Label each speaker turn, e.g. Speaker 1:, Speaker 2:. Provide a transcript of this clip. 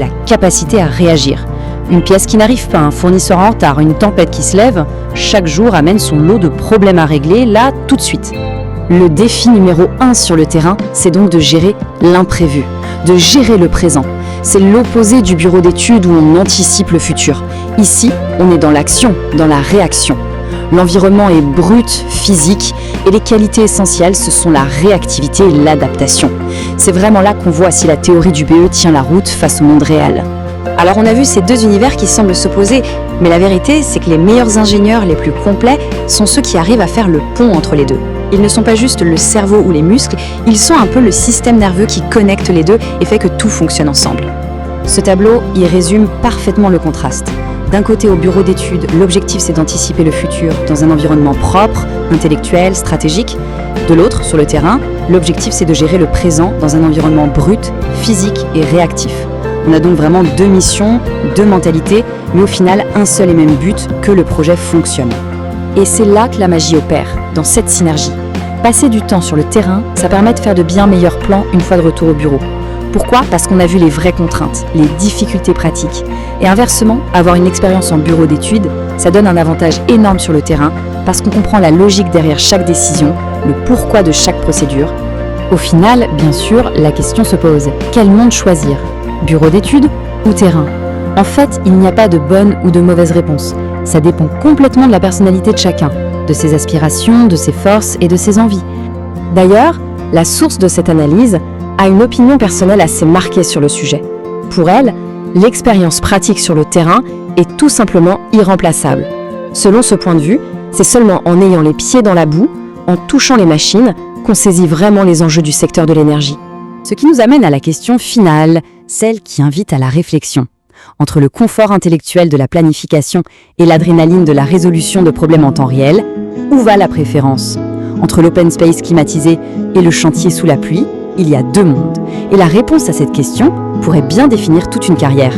Speaker 1: la capacité à réagir. Une pièce qui n'arrive pas, un fournisseur en retard, une tempête qui se lève, chaque jour amène son lot de problèmes à régler, là, tout de suite. Le défi numéro 1 sur le terrain, c'est donc de gérer l'imprévu, de gérer le présent. C'est l'opposé du bureau d'études où on anticipe le futur. Ici, on est dans l'action, dans la réaction. L'environnement est brut, physique, et les qualités essentielles, ce sont la réactivité et l'adaptation. C'est vraiment là qu'on voit si la théorie du BE tient la route face au monde réel. Alors on a vu ces deux univers qui semblent s'opposer, mais la vérité, c'est que les meilleurs ingénieurs les plus complets sont ceux qui arrivent à faire le pont entre les deux. Ils ne sont pas juste le cerveau ou les muscles, ils sont un peu le système nerveux qui connecte les deux et fait que tout fonctionne ensemble. Ce tableau y résume parfaitement le contraste. D'un côté, au bureau d'études, l'objectif c'est d'anticiper le futur dans un environnement propre, intellectuel, stratégique. De l'autre, sur le terrain, l'objectif c'est de gérer le présent dans un environnement brut, physique et réactif. On a donc vraiment deux missions, deux mentalités, mais au final un seul et même but, que le projet fonctionne. Et c'est là que la magie opère, dans cette synergie. Passer du temps sur le terrain, ça permet de faire de bien meilleurs plans une fois de retour au bureau. Pourquoi ? Parce qu'on a vu les vraies contraintes, les difficultés pratiques. Et inversement, avoir une expérience en bureau d'études, ça donne un avantage énorme sur le terrain, parce qu'on comprend la logique derrière chaque décision, le pourquoi de chaque procédure. Au final, bien sûr, la question se pose, quel monde choisir ? Bureau d'études ou terrain ? En fait, il n'y a pas de bonne ou de mauvaise réponse. Ça dépend complètement de la personnalité de chacun, de ses aspirations, de ses forces et de ses envies. D'ailleurs, la source de cette analyse a une opinion personnelle assez marquée sur le sujet. Pour elle, l'expérience pratique sur le terrain est tout simplement irremplaçable. Selon ce point de vue, c'est seulement en ayant les pieds dans la boue, en touchant les machines, qu'on saisit vraiment les enjeux du secteur de l'énergie. Ce qui nous amène à la question finale, celle qui invite à la réflexion. Entre le confort intellectuel de la planification et l'adrénaline de la résolution de problèmes en temps réel, où va la préférence ? Entre l'open space climatisé et le chantier sous la pluie, il y a deux mondes. Et la réponse à cette question pourrait bien définir toute une carrière.